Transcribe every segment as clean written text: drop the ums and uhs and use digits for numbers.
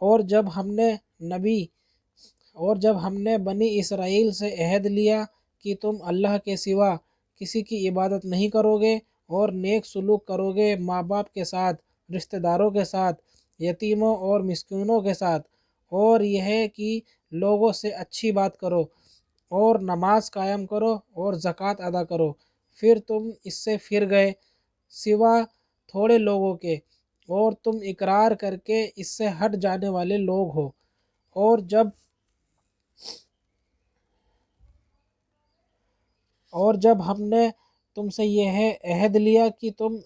اور جب ہم نے بنی اسرائیل سے عہد لیا کہ تم اللہ کے سوا کسی کی عبادت نہیں کرو گے اور نیک سلوک کرو گے ماں باپ کے ساتھ، رشتہ داروں کے ساتھ، یتیموں اور مسکینوں کے ساتھ، اور یہ ہے کہ لوگوں سے اچھی بات کرو اور نماز قائم کرو اور زکوٰۃ ادا کرو، پھر تم اس سے پھر گئے سوا تھوڑے لوگوں کے، اور تم اقرار کر کے اس سے ہٹ جانے والے لوگ ہو۔ اور جب ہم نے تم سے یہ عہد لیا کہ تم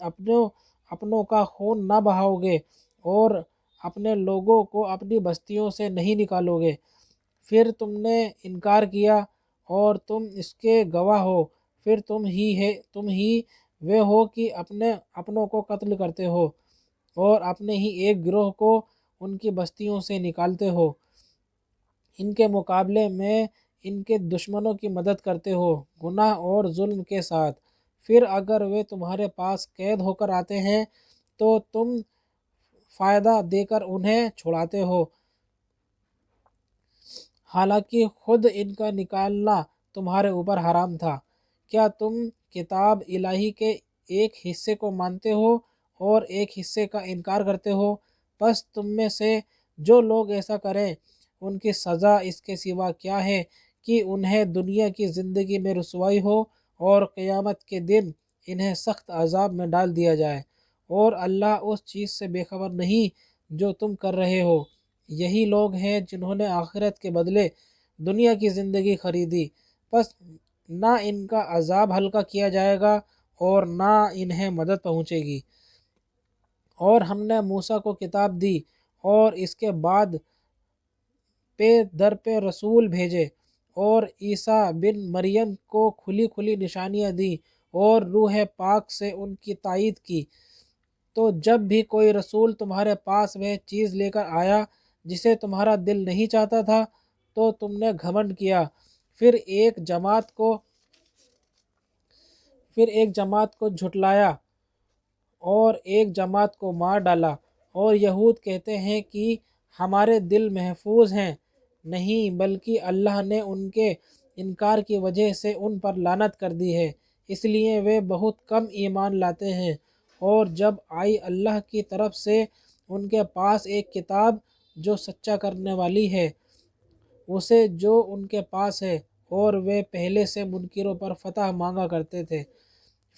اپنوں کا خون نہ بہاؤ گے اور اپنے لوگوں کو اپنی بستیوں سے نہیں نکالو گے، پھر تم نے انکار کیا اور تم اس کے گواہ ہو، پھر تم ہی وہ ہو کہ اپنوں کو قتل کرتے ہو اور اپنے ہی ایک گروہ کو ان کی بستیوں سے نکالتے ہو، ان کے مقابلے میں ان کے دشمنوں کی مدد کرتے ہو گناہ اور ظلم کے ساتھ۔ پھر اگر وہ تمہارے پاس قید ہو کر آتے ہیں تو تم فائدہ دے کر انہیں چھڑاتے ہو، حالانکہ خود ان کا نکالنا تمہارے اوپر حرام تھا۔ کیا تم کتاب الہی کے ایک حصے کو مانتے ہو اور ایک حصے کا انکار کرتے ہو؟ پس تم میں سے جو لوگ ایسا کریں ان کی سزا اس کے سوا کیا ہے کہ انہیں دنیا کی زندگی میں رسوائی ہو اور قیامت کے دن انہیں سخت عذاب میں ڈال دیا جائے، اور اللہ اس چیز سے بے خبر نہیں جو تم کر رہے ہو۔ یہی لوگ ہیں جنہوں نے آخرت کے بدلے دنیا کی زندگی خریدی، پس نہ ان کا عذاب ہلکا کیا جائے گا اور نہ انہیں مدد پہنچے گی۔ اور ہم نے موسیٰ کو کتاب دی اور اس کے بعد پہ در پہ رسول بھیجے، اور عیسیٰ بن مریم کو کھلی نشانیاں دیں اور روح پاک سے ان کی تائید کی۔ تو جب بھی کوئی رسول تمہارے پاس وہ چیز لے کر آیا جسے تمہارا دل نہیں چاہتا تھا تو تم نے گھمنڈ کیا، پھر ایک جماعت کو جھٹلایا اور ایک جماعت کو مار ڈالا، اور یہود کہتے ہیں کہ ہمارے دل محفوظ ہیں، نہیں بلکہ اللہ نے ان کے انکار کی وجہ سے ان پر لعنت کر دی ہے، اس لیے وہ بہت کم ایمان لاتے ہیں۔ اور جب آئی اللہ کی طرف سے ان کے پاس ایک کتاب جو سچا کرنے والی ہے اسے جو ان کے پاس ہے، اور وہ پہلے سے منکروں پر فتح مانگا کرتے تھے،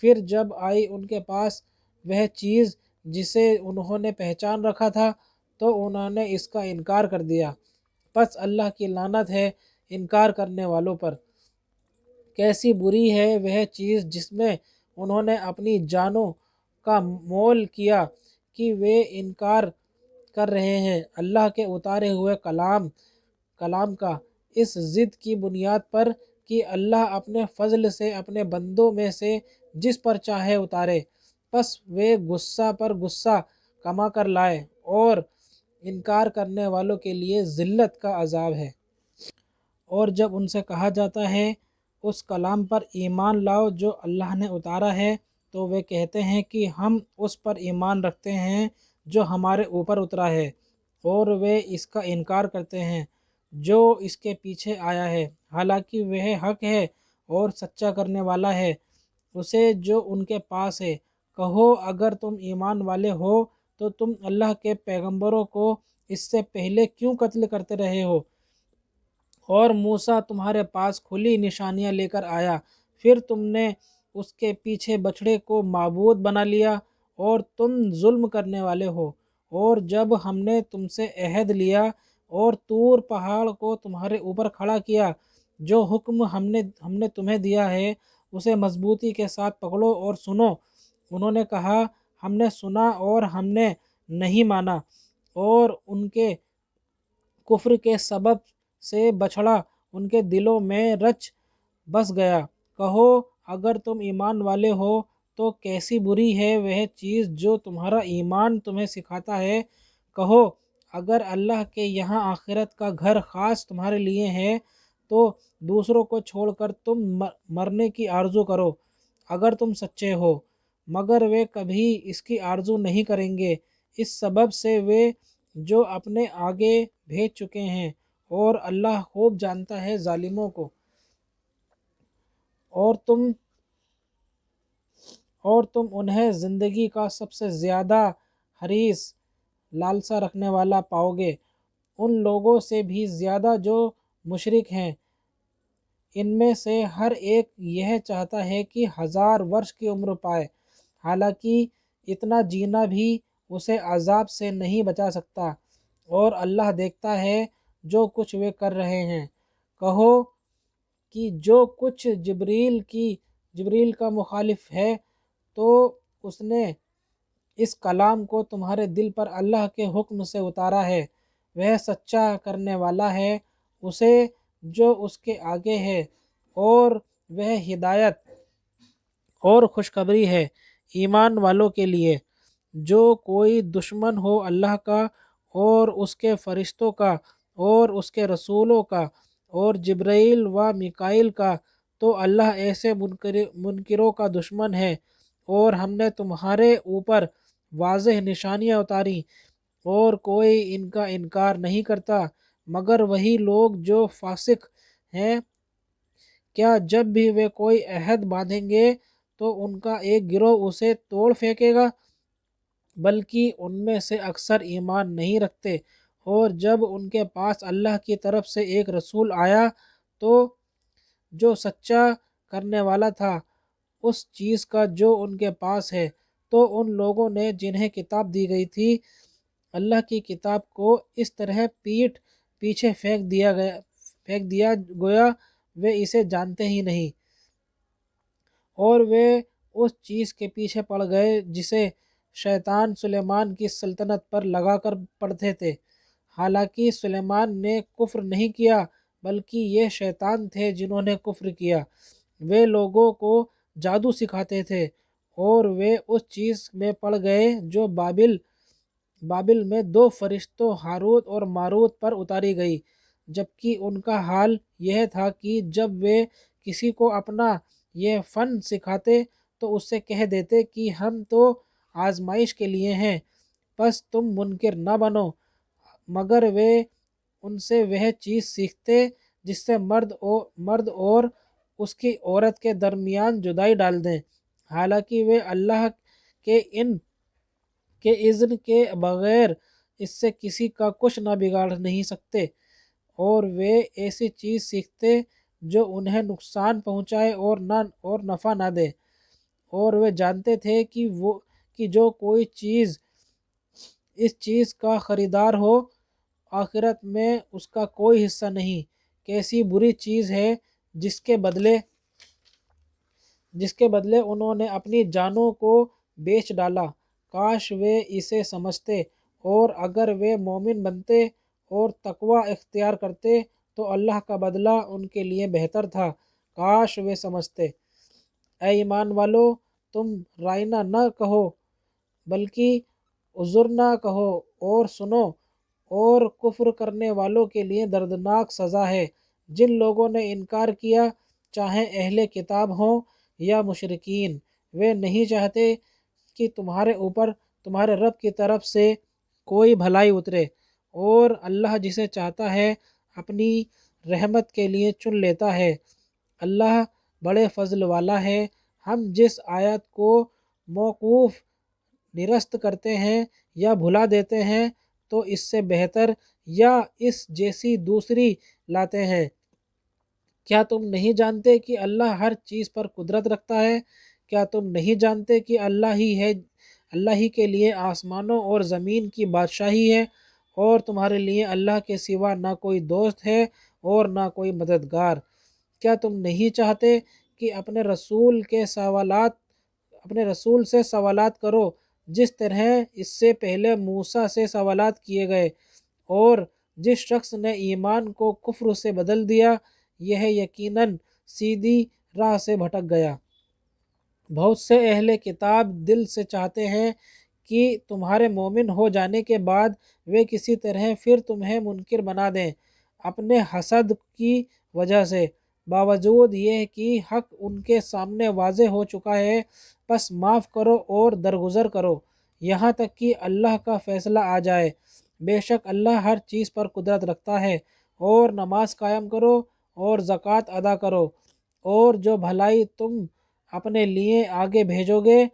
پھر جب آئی ان کے پاس وہ چیز جسے انہوں نے پہچان رکھا تھا تو انہوں نے اس کا انکار کر دیا، پس اللہ کی لعنت ہے انکار کرنے والوں پر۔ کیسی بری ہے وہ چیز جس میں انہوں نے اپنی جانوں کا مول کیا کہ وہ انکار کر رہے ہیں اللہ کے اتارے ہوئے کلام کا، اس ضد کی بنیاد پر کہ اللہ اپنے فضل سے اپنے بندوں میں سے جس پر چاہے اتارے، پس وہ غصہ پر غصہ کما کر لائے، اور انکار کرنے والوں کے لیے ذلت کا عذاب ہے۔ اور جب ان سے کہا جاتا ہے اس کلام پر ایمان لاؤ جو اللہ نے اتارا ہے، تو وہ کہتے ہیں کہ ہم اس پر ایمان رکھتے ہیں جو ہمارے اوپر اترا ہے، اور وہ اس کا انکار کرتے ہیں جو اس کے پیچھے آیا ہے، حالانکہ وہ حق ہے اور سچا کرنے والا ہے اسے جو ان کے پاس ہے۔ کہو اگر تم ایمان والے ہو تو تم اللہ کے پیغمبروں کو اس سے پہلے کیوں قتل کرتے رہے ہو؟ اور موسیٰ تمہارے پاس کھلی نشانیاں لے کر آیا، پھر تم نے اس کے پیچھے بچھڑے کو معبود بنا لیا، اور تم ظلم کرنے والے ہو۔ اور جب ہم نے تم سے عہد لیا اور طور پہاڑ کو تمہارے اوپر کھڑا کیا، جو حکم ہم نے تمہیں دیا ہے اسے مضبوطی کے ساتھ پکڑو اور سنو۔ انہوں نے کہا ہم نے سنا اور ہم نے نہیں مانا، اور ان کے کفر کے سبب سے بچھڑا ان کے دلوں میں رچ بس گیا۔ کہو اگر تم ایمان والے ہو تو کیسی بری ہے وہ چیز جو تمہارا ایمان تمہیں سکھاتا ہے۔ کہو اگر اللہ کے یہاں آخرت کا گھر خاص تمہارے لیے ہے تو دوسروں کو چھوڑ کر تم مرنے کی آرزو کرو اگر تم سچے ہو، مگر وہ کبھی اس کی آرزو نہیں کریں گے، اس سبب سے وہ جو اپنے آگے بھیج چکے ہیں، اور اللہ خوب جانتا ہے ظالموں کو۔ اور تم انہیں زندگی کا سب سے زیادہ حریص، لالسا رکھنے والا پاؤ گے، ان لوگوں سے بھی زیادہ جو مشرک ہیں۔ ان میں سے ہر ایک یہ چاہتا ہے کہ 1000 برس کی عمر پائے، حالانکہ اتنا جینا بھی اسے عذاب سے نہیں بچا سکتا، اور اللہ دیکھتا ہے جو کچھ وہ کر رہے ہیں۔ کہو کہ جو کچھ جبریل کا مخالف ہے، تو اس نے اس کلام کو تمہارے دل پر اللہ کے حکم سے اتارا ہے، وہ سچا کرنے والا ہے اسے جو اس کے آگے ہے، اور وہ ہدایت اور خوشخبری ہے ایمان والوں کے لیے۔ جو کوئی دشمن ہو اللہ کا اور اس کے فرشتوں کا اور اس کے رسولوں کا اور جبرائیل و میکائیل کا، تو اللہ ایسے منکروں کا دشمن ہے۔ اور ہم نے تمہارے اوپر واضح نشانیاں اتاری، اور کوئی ان کا انکار نہیں کرتا مگر وہی لوگ جو فاسق ہیں۔ کیا جب بھی وہ کوئی عہد باندھیں گے تو ان کا ایک گروہ اسے توڑ پھینکے گا؟ بلکہ ان میں سے اکثر ایمان نہیں رکھتے۔ اور جب ان کے پاس اللہ کی طرف سے ایک رسول آیا تو جو سچا کرنے والا تھا اس چیز کا جو ان کے پاس ہے، تو ان لوگوں نے جنہیں کتاب دی گئی تھی اللہ کی کتاب کو اس طرح پیٹھ پیچھے پھینک دیا گویا وہ اسے جانتے ہی نہیں، اور وہ اس چیز کے پیچھے پڑ گئے جسے شیطان سلیمان کی سلطنت پر لگا کر پڑھتے تھے، حالانکہ سلیمان نے کفر نہیں کیا بلکہ یہ شیطان تھے جنہوں نے کفر کیا۔ وہ لوگوں کو جادو سکھاتے تھے، اور وہ اس چیز میں پڑ گئے جو بابل میں 2 فرشتوں ہاروت اور ماروت پر اتاری گئی، جبکہ ان کا حال یہ تھا کہ جب وہ کسی کو اپنا یہ فن سکھاتے تو اس سے کہہ دیتے کہ ہم تو آزمائش کے لیے ہیں، پس تم منکر نہ بنو، مگر وہ ان سے وہ چیز سیکھتے جس سے مرد اور اس کی عورت کے درمیان جدائی ڈال دیں، حالانکہ وہ اللہ کے اذن کے بغیر اس سے کسی کا کچھ نہ بگاڑ نہیں سکتے، اور وہ ایسی چیز سیکھتے جو انہیں نقصان پہنچائے اور نفع نہ دے، اور وہ جانتے تھے کہ جو کوئی چیز اس چیز کا خریدار ہو آخرت میں اس کا کوئی حصہ نہیں۔ کیسی بری چیز ہے جس کے بدلے انہوں نے اپنی جانوں کو بیچ ڈالا، کاش وہ اسے سمجھتے، اور اگر وہ مومن بنتے اور تقوی اختیار کرتے تو اللہ کا بدلہ ان کے لیے بہتر تھا، کاش وہ سمجھتے۔ اے ایمان والو، تم رائنا نہ کہو بلکہ انظرنا کہو اور سنو، اور کفر کرنے والوں کے لیے دردناک سزا ہے۔ جن لوگوں نے انکار کیا، چاہے اہل کتاب ہوں یا مشرکین، وہ نہیں چاہتے کہ تمہارے اوپر تمہارے رب کی طرف سے کوئی بھلائی اترے، اور اللہ جسے چاہتا ہے اپنی رحمت کے لیے چن لیتا ہے۔ اللہ بڑے فضل والا ہے۔ ہم جس آیت کو موقوف نرست کرتے ہیں یا بھلا دیتے ہیں تو اس سے بہتر یا اس جیسی دوسری لاتے ہیں۔ کیا تم نہیں جانتے کہ اللہ ہر چیز پر قدرت رکھتا ہے؟ کیا تم نہیں جانتے کہ اللہ ہی کے لیے آسمانوں اور زمین کی بادشاہی ہے، اور تمہارے لیے اللہ کے سوا نہ کوئی دوست ہے اور نہ کوئی مددگار؟ کیا تم نہیں چاہتے کہ اپنے رسول سے سوالات کرو جس طرح اس سے پہلے موسیٰ سے سوالات کیے گئے، اور جس شخص نے ایمان کو کفر سے بدل دیا یہ یقیناً سیدھی راہ سے بھٹک گیا۔ بہت سے اہل کتاب دل سے چاہتے ہیں کہ تمہارے مومن ہو جانے کے بعد وہ کسی طرح پھر تمہیں منکر بنا دیں اپنے حسد کی وجہ سے، باوجود یہ کہ حق ان کے سامنے واضح ہو چکا ہے۔ پس معاف کرو اور درگزر کرو یہاں تک کہ اللہ کا فیصلہ آ جائے، بے شک اللہ ہر چیز پر قدرت رکھتا ہے۔ اور نماز قائم کرو اور زکوٰۃ ادا کرو، اور جو بھلائی تم اپنے لیے آگے بھیجو گے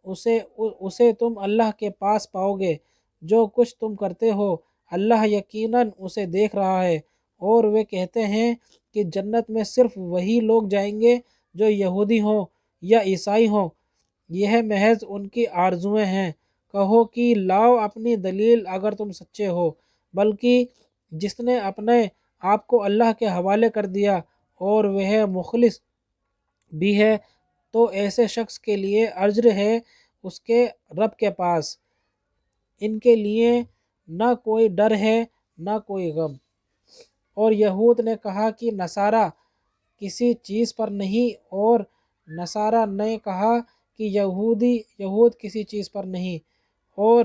اسے تم اللہ کے پاس پاؤ گے۔ جو کچھ تم کرتے ہو اللہ یقیناً اسے دیکھ رہا ہے۔ اور وہ کہتے ہیں کہ جنت میں صرف وہی لوگ جائیں گے جو یہودی ہوں یا عیسائی ہوں، یہ محض ان کی آرزوئیں ہیں۔ کہو کہ لاؤ اپنی دلیل اگر تم سچے ہو، بلکہ جس نے اپنے آپ کو اللہ کے حوالے کر دیا اور وہ مخلص بھی ہے تو ایسے شخص کے لیے اجر ہے اس کے رب کے پاس، ان کے لیے نہ کوئی ڈر ہے نہ کوئی غم۔ اور یہود نے کہا کہ نصارہ کسی چیز پر نہیں، اور نصارہ نے کہا کہ یہود کسی چیز پر نہیں، اور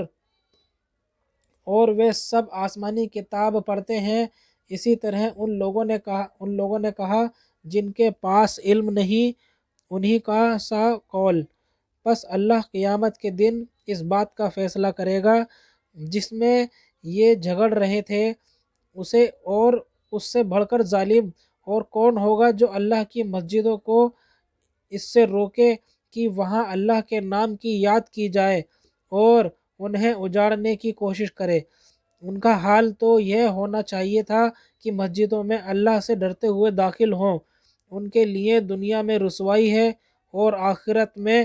وہ سب آسمانی کتاب پڑھتے ہیں۔ اسی طرح ان لوگوں نے کہا جن کے پاس علم نہیں، انہی کا سا قول۔ پس اللہ قیامت کے دن اس بات کا فیصلہ کرے گا جس میں یہ جھگڑ رہے تھے اسے، اور اس سے بڑھ کر ظالم اور کون ہوگا جو اللہ کی مسجدوں کو اس سے روکے کہ وہاں اللہ کے نام کی یاد کی جائے اور انہیں اجاڑنے کی کوشش کرے۔ ان کا حال تو یہ ہونا چاہیے تھا کہ مسجدوں میں اللہ سے ڈرتے ہوئے داخل ہوں۔ ان کے لیے دنیا میں رسوائی ہے اور آخرت میں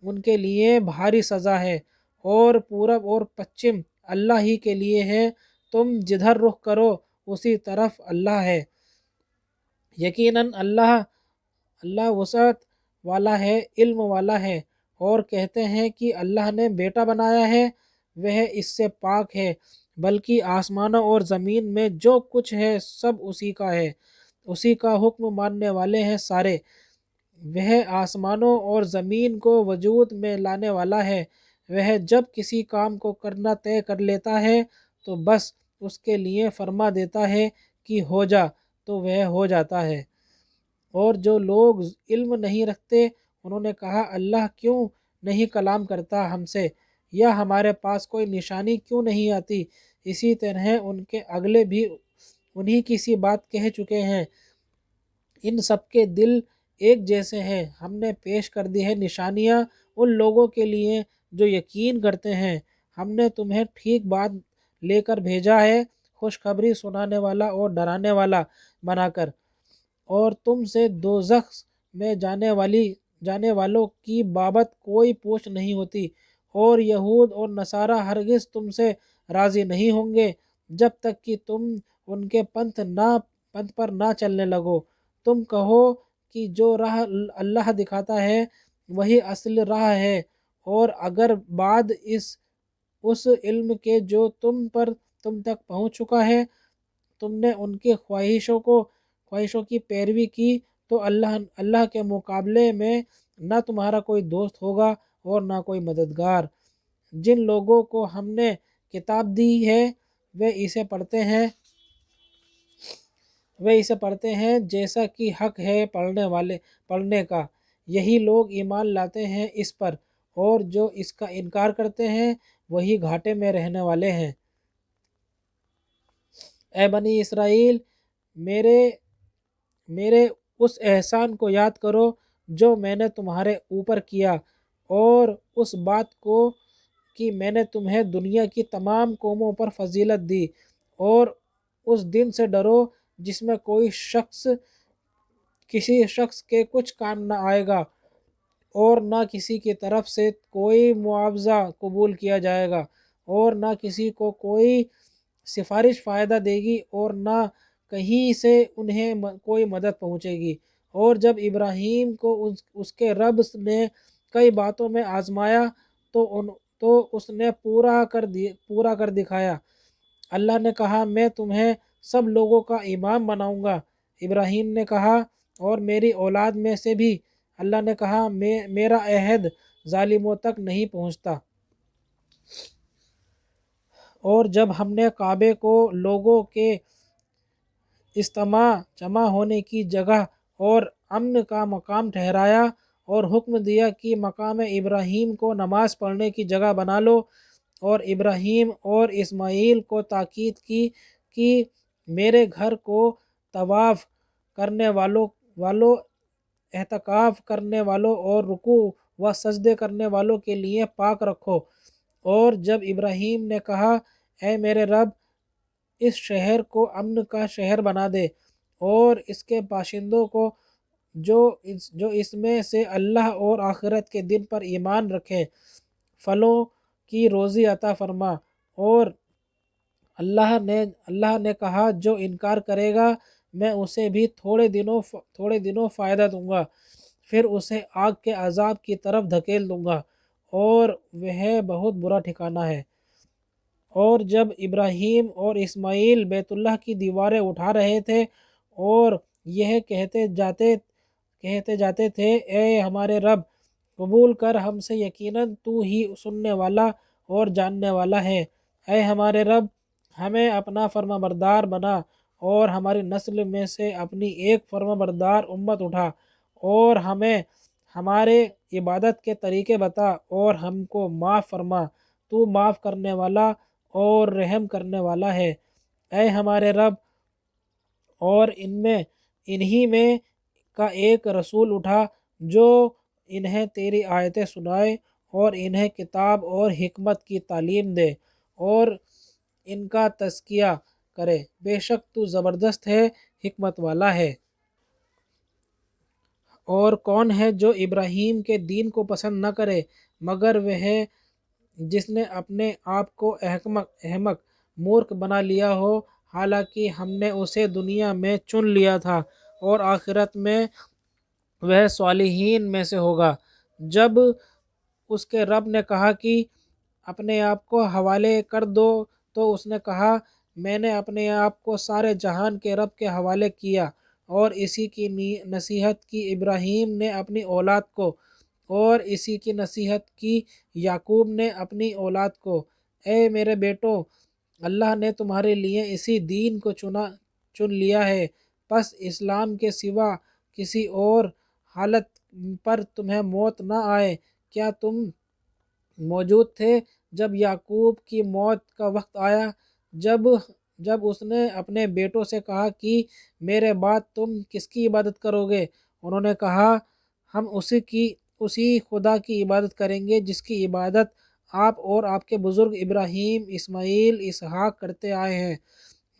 ان کے لیے بھاری سزا ہے۔ اور پورب اور پچھم اللہ ہی کے لیے ہے، تم جدھر رخ کرو اسی طرف اللہ ہے۔ یقیناً اللہ وسعت والا ہے، علم والا ہے۔ اور کہتے ہیں کہ اللہ نے بیٹا بنایا ہے، وہ اس سے پاک ہے، بلکہ آسمانوں اور زمین میں جو کچھ ہے سب اسی کا ہے، اسی کا حکم ماننے والے ہیں سارے۔ وہ آسمانوں اور زمین کو وجود میں لانے والا ہے۔ وہ جب کسی کام کو کرنا طے کر لیتا ہے تو بس اس کے لیے فرما دیتا ہے کہ ہو جا، تو وہ ہو جاتا ہے۔ اور جو لوگ علم نہیں رکھتے انہوں نے کہا اللہ کیوں نہیں کلام کرتا ہم سے، یا ہمارے پاس کوئی نشانی کیوں نہیں آتی۔ اسی طرح ان کے اگلے بھی انہی کی سی بات کہہ چکے ہیں۔ ان سب کے دل ایک جیسے ہیں۔ ہم نے پیش کر دی ہے نشانیاں ان لوگوں کے لیے جو یقین کرتے ہیں۔ ہم نے تمہیں ٹھیک بات لے کر بھیجا ہے، خوشخبری سنانے والا اور ڈرانے والا بنا کر، اور تم سے دوزخ میں جانے والوں کی بابت کوئی پوچھ نہیں ہوتی۔ اور یہود اور نصارہ ہرگز تم سے راضی نہیں ہوں گے جب تک کہ تم ان کے پنتھ پر نہ چلنے لگو۔ تم کہو کہ جو راہ اللہ دکھاتا ہے وہی اصل راہ ہے، اور اگر بعد اس علم کے جو تم تک پہنچ چکا ہے تم نے ان کی خواہشوں کی پیروی کی تو اللہ کے مقابلے میں نہ تمہارا کوئی دوست ہوگا اور نہ کوئی مددگار۔ جن لوگوں کو ہم نے کتاب دی ہے وہ اسے پڑھتے ہیں جیسا کہ حق ہے پڑھنے کا۔ یہی لوگ ایمان لاتے ہیں اس پر، اور جو اس کا انکار کرتے ہیں وہی گھاٹے میں رہنے والے ہیں۔ اے بنی اسرائیل، میرے اس احسان کو یاد کرو جو میں نے تمہارے اوپر کیا، اور اس بات کو کہ میں نے تمہیں دنیا کی تمام قوموں پر فضیلت دی، اور اس دن سے ڈرو جس میں کسی شخص کے کچھ کام نہ آئے گا، اور نہ کسی کی طرف سے کوئی معاوضہ قبول کیا جائے گا، اور نہ کسی کو کوئی سفارش فائدہ دے گی، اور نہ کہیں سے انہیں کوئی مدد پہنچے گی۔ اور جب ابراہیم کو اس کے رب نے کئی باتوں میں آزمایا تو اس نے پورا کر دکھایا۔ اللہ نے کہا میں تمہیں سب لوگوں کا امام بناؤں گا۔ ابراہیم نے کہا اور میری اولاد میں سے بھی۔ اللہ نے کہا میرا عہد ظالموں تک نہیں پہنچتا۔ اور جب ہم نے کعبے کو لوگوں کے جمع ہونے کی جگہ اور امن کا مقام ٹھہرایا، اور حکم دیا کہ مقام ابراہیم کو نماز پڑھنے کی جگہ بنا لو، اور ابراہیم اور اسماعیل کو تاکید کی کہ میرے گھر کو طواف کرنے والوں اعتکاف کرنے والوں اور رکوع و سجدے کرنے والوں کے لیے پاک رکھو۔ اور جب ابراہیم نے کہا اے میرے رب، اس شہر کو امن کا شہر بنا دے اور اس کے باشندوں کو جو اس میں سے اللہ اور آخرت کے دن پر ایمان رکھیں پھلوں کی روزی عطا فرما۔ اور اللہ نے کہا جو انکار کرے گا میں اسے بھی تھوڑے دنوں فائدہ دوں گا، پھر اسے آگ کے عذاب کی طرف دھکیل دوں گا اور وہ بہت برا ٹھکانہ ہے۔ اور جب ابراہیم اور اسماعیل بیت اللہ کی دیواریں اٹھا رہے تھے اور یہ کہتے جاتے تھے اے ہمارے رب، قبول کر ہم سے، یقیناً تو ہی سننے والا اور جاننے والا ہے۔ اے ہمارے رب، ہمیں اپنا فرما بردار بنا اور ہماری نسل میں سے اپنی ایک فرما بردار امت اٹھا، اور ہمیں ہمارے عبادت کے طریقے بتا اور ہم کو معاف فرما، تو معاف کرنے والا اور رحم کرنے والا ہے۔ اے ہمارے رب، اور انہی میں کا ایک رسول اٹھا جو انہیں تیری آیتیں سنائے اور انہیں کتاب اور حکمت کی تعلیم دے اور ان کا تزکیہ کرے، بے شک تو زبردست ہے، حکمت والا ہے۔ اور کون ہے جو ابراہیم کے دین کو پسند نہ کرے مگر وہ جس نے اپنے آپ کو احمق مورکھ بنا لیا ہو، حالانکہ ہم نے اسے دنیا میں چن لیا تھا اور آخرت میں وہ صالحین میں سے ہوگا۔ جب اس کے رب نے کہا کہ اپنے آپ کو حوالے کر دو تو اس نے کہا میں نے اپنے آپ کو سارے جہان کے رب کے حوالے کیا، اور اسی کی نصیحت کی ابراہیم نے اپنی اولاد کو، اور اسی کی نصیحت کی یعقوب نے اپنی اولاد کو۔ اے میرے بیٹو، اللہ نے تمہارے لیے اسی دین کو چن لیا ہے، پس اسلام کے سوا کسی اور حالت پر تمہیں موت نہ آئے۔ کیا تم موجود تھے جب یعقوب کی موت کا وقت آیا، جب اس نے اپنے بیٹوں سے کہا کہ میرے بعد تم کس کی عبادت کرو گے؟ انہوں نے کہا ہم اسی خدا کی عبادت کریں گے جس کی عبادت آپ اور آپ کے بزرگ ابراہیم، اسماعیل، اسحاق کرتے آئے ہیں،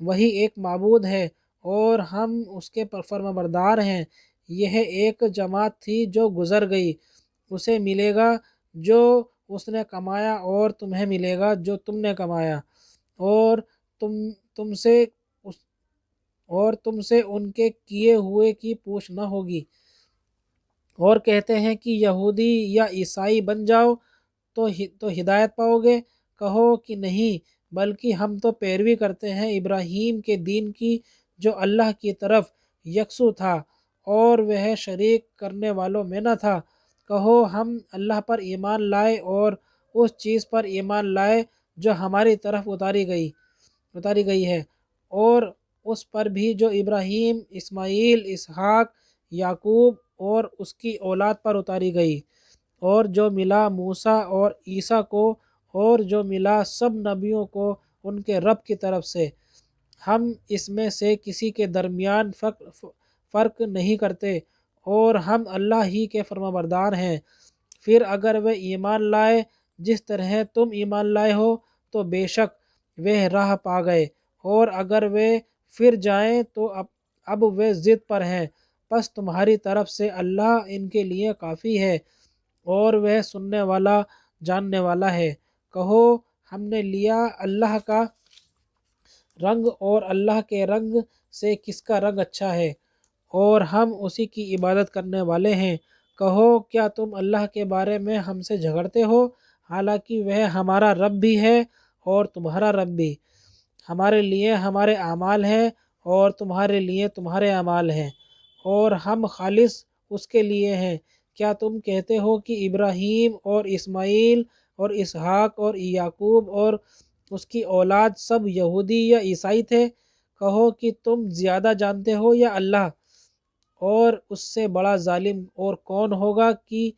وہی ایک معبود ہے اور ہم اس کے فرما بردار ہیں۔ یہ ایک جماعت تھی جو گزر گئی، اسے ملے گا جو اس نے کمایا اور تمہیں ملے گا جو تم نے کمایا، اور تم سے ان کے کیے ہوئے کی پوچھ نہ ہوگی۔ اور کہتے ہیں کہ یہودی یا عیسائی بن جاؤ تو ہدایت پاؤ گے، کہو کہ نہیں، بلکہ ہم تو پیروی کرتے ہیں ابراہیم کے دین کی جو اللہ کی طرف یکسو تھا اور وہ شریک کرنے والوں میں نہ تھا۔ کہو ہم اللہ پر ایمان لائے اور اس چیز پر ایمان لائے جو ہماری طرف اتاری گئی ہے، اور اس پر بھی جو ابراہیم، اسماعیل، اسحاق، یعقوب اور اس کی اولاد پر اتاری گئی، اور جو ملا موسیٰ اور عیسیٰ کو، اور جو ملا سب نبیوں کو ان کے رب کی طرف سے۔ ہم اس میں سے کسی کے درمیان فرق نہیں کرتے، اور ہم اللہ ہی کے فرما بردار ہیں۔ پھر اگر وہ ایمان لائے جس طرح تم ایمان لائے ہو تو بے شک وہ راہ پا گئے، اور اگر وہ پھر جائیں تو اب وہ ضد پر ہیں، پس تمہاری طرف سے اللہ ان کے لیے کافی ہے اور وہ سننے والا جاننے والا ہے۔ کہو ہم نے لیا اللہ کا رنگ اور اللہ کے رنگ سے کس کا رنگ اچھا ہے، اور ہم اسی کی عبادت کرنے والے ہیں۔ کہو کیا تم اللہ کے بارے میں ہم سے جھگڑتے ہو، حالانکہ وہ ہمارا رب بھی ہے اور تمہارا رب بھی، ہمارے لیے ہمارے اعمال ہیں اور تمہارے لیے تمہارے اعمال ہیں، اور ہم خالص اس کے لیے ہیں۔ کیا تم کہتے ہو کہ ابراہیم اور اسماعیل اور اسحاق اور یعقوب اور اس کی اولاد سب یہودی یا عیسائی تھے؟ کہو کہ تم زیادہ جانتے ہو یا اللہ، اور اس سے بڑا ظالم اور کون ہوگا کہ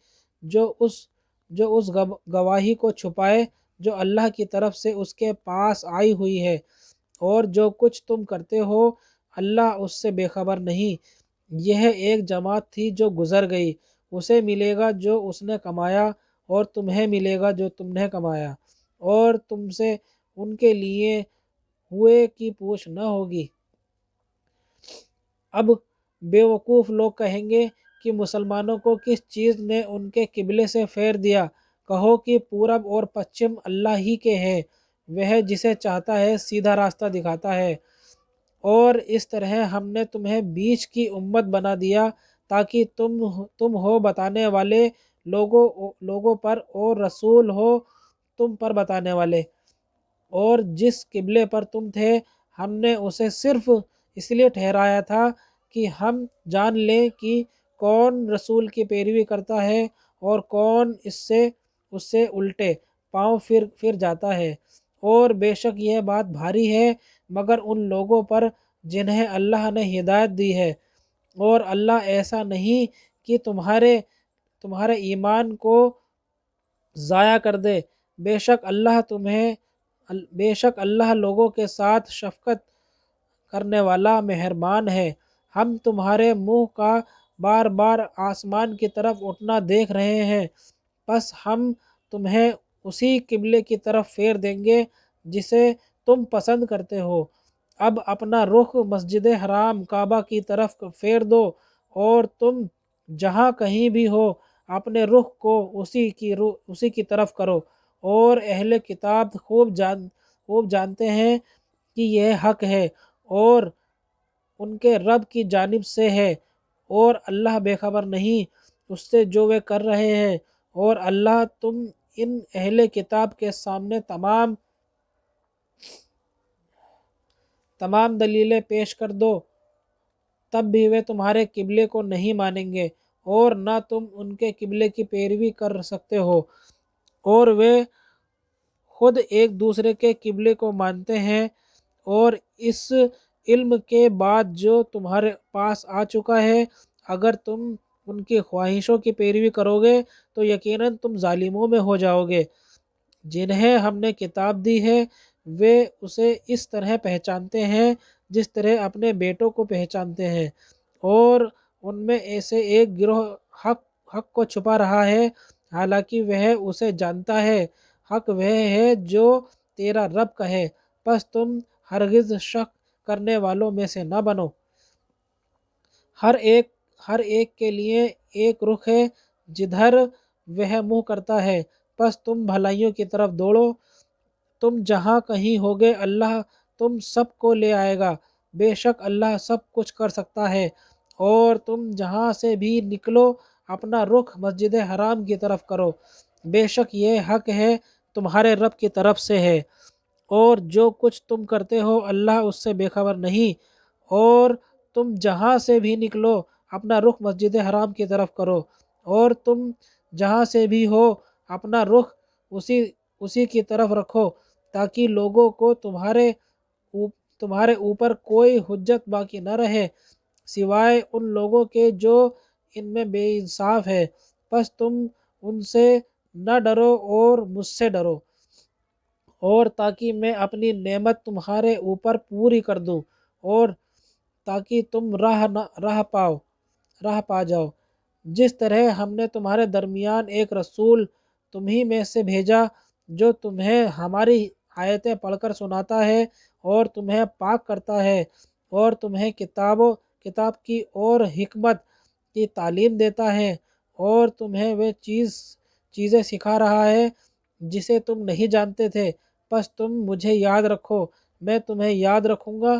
جو اس گواہی کو چھپائے جو اللہ کی طرف سے اس کے پاس آئی ہوئی ہے، اور جو کچھ تم کرتے ہو اللہ اس سے بے خبر نہیں۔ یہ ایک جماعت تھی جو گزر گئی، اسے ملے گا جو اس نے کمایا، اور تمہیں ملے گا جو تم نے کمایا، اور تم سے ان کے لیے ہوئے کی پوچھ نہ ہوگی۔ اب بیوقوف لوگ کہیں گے کہ مسلمانوں کو کس چیز نے ان کے قبلے سے پھیر دیا؟ کہو کہ پورب اور پچھم اللہ ہی کے ہیں، وہ جسے چاہتا ہے سیدھا راستہ دکھاتا ہے، اور اس طرح ہم نے تمہیں بیچ کی امت بنا دیا تاکہ تم ہو بتانے والے لوگوں پر، اور رسول ہو تم پر بتانے والے۔ اور جس قبلے پر تم تھے ہم نے اسے صرف اس لیے ٹھہرایا تھا کہ ہم جان لیں کہ کون رسول کی پیروی کرتا ہے اور کون اس سے الٹے پاؤں پھر جاتا ہے۔ اور بے شک یہ بات بھاری ہے مگر ان لوگوں پر جنہیں اللہ نے ہدایت دی ہے، اور اللہ ایسا نہیں کہ تمہارے ایمان کو ضائع کر دے۔ بے شک اللہ لوگوں کے ساتھ شفقت کرنے والا مہربان ہے۔ ہم تمہارے منہ کا بار بار آسمان کی طرف اٹھنا دیکھ رہے ہیں، پس ہم تمہیں اسی قبلے کی طرف پھیر دیں گے جسے تم پسند کرتے ہو۔ اب اپنا رخ مسجد حرام کعبہ کی طرف پھیر دو، اور تم جہاں کہیں بھی ہو اپنے رخ کو اسی کی طرف کرو، اور اہل کتاب خوب جانتے ہیں کہ یہ حق ہے اور ان کے رب کی جانب سے ہے، اور اللہ بے خبر نہیں اس سے جو وہ کر رہے ہیں۔ اور اللہ تم ان اہل کتاب کے سامنے تمام دلیلیں پیش کر دو، تب بھی وہ تمہارے قبلے کو نہیں مانیں گے، اور نہ تم ان کے قبلے کی پیروی کر سکتے ہو، اور وہ خود ایک دوسرے کے قبلے کو مانتے ہیں۔ اور اس علم کے بعد جو تمہارے پاس آ چکا ہے، اگر تم ان کی خواہشوں کی پیروی کرو گے تو یقیناً تم ظالموں میں ہو جاؤ گے۔ جنہیں ہم نے کتاب دی ہے وہ اسے اس طرح پہچانتے ہیں جس طرح اپنے بیٹوں کو پہچانتے ہیں، اور ان میں ایسے ایک گروہ حق کو چھپا رہا ہے حالانکہ وہ اسے جانتا ہے۔ حق وہ ہے جو تیرا رب کہے، پس تم ہرگز شک کرنے والوں میں سے نہ بنو۔ ہر ایک کے لیے ایک رخ ہے جدھر وہ منہ کرتا ہے، پس تم بھلائیوں کی طرف دوڑو۔ تم جہاں کہیں ہوگے اللہ تم سب کو لے آئے گا، بے شک اللہ سب کچھ کر سکتا ہے۔ اور تم جہاں سے بھی نکلو اپنا رخ مسجد حرام کی طرف کرو، بے شک یہ حق ہے تمہارے رب کی طرف سے ہے، اور جو کچھ تم کرتے ہو اللہ اس سے بے خبر نہیں۔ اور تم جہاں سے بھی نکلو اپنا رخ مسجد حرام کی طرف کرو، اور تم جہاں سے بھی ہو اپنا رخ اسی کی طرف رکھو تاکہ لوگوں کو تمہارے اوپر کوئی حجت باقی نہ رہے سوائے ان لوگوں کے جو ان میں بے انصاف ہے۔ پس تم ان سے نہ ڈرو اور مجھ سے ڈرو، اور تاکہ میں اپنی نعمت تمہارے اوپر پوری کر دوں، اور تاکہ تم راہ پا جاؤ۔ جس طرح ہم نے تمہارے درمیان ایک رسول تمہیں میں سے بھیجا جو تمہیں ہماری آیتیں پڑھ کر سناتا ہے اور تمہیں پاک کرتا ہے، اور تمہیں کتاب کی اور حکمت کی تعلیم دیتا ہے، اور تمہیں وہ چیزیں سکھا رہا ہے جسے تم نہیں جانتے تھے، پس تم مجھے یاد رکھو میں تمہیں یاد رکھوں گا،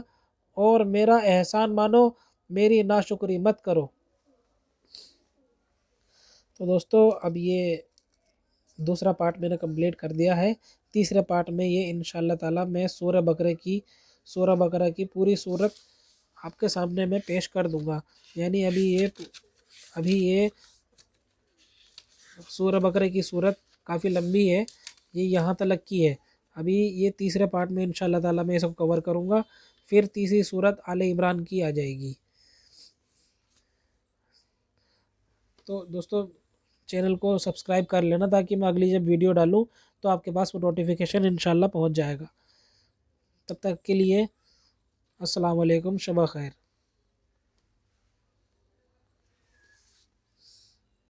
اور میرا احسان مانو میری ناشکری مت کرو۔ تو دوستو اب یہ دوسرا پارٹ میں نے کمپلیٹ کر دیا ہے۔ تیسرے پارٹ میں یہ انشاءاللہ تعالی میں سورہ بقرہ کی پوری صورت آپ کے سامنے میں پیش کر دوں گا۔ یعنی ابھی یہ سورہ بقرہ کی صورت کافی لمبی ہے، یہ یہاں تلک کی ہے۔ ابھی یہ تیسرے پارٹ میں انشاءاللہ تعالی میں یہ سب کور کروں گا، پھر تیسری صورت آل عمران کی آ جائے گی۔ تو دوستو چینل کو سبسکرائب کر لینا تاکہ میں اگلی جب ویڈیو ڈالوں تو آپ کے پاس وہ نوٹیفیکیشن انشاءاللہ پہنچ جائے گا۔ تب تک کے لیے السلام علیکم، شب خیر۔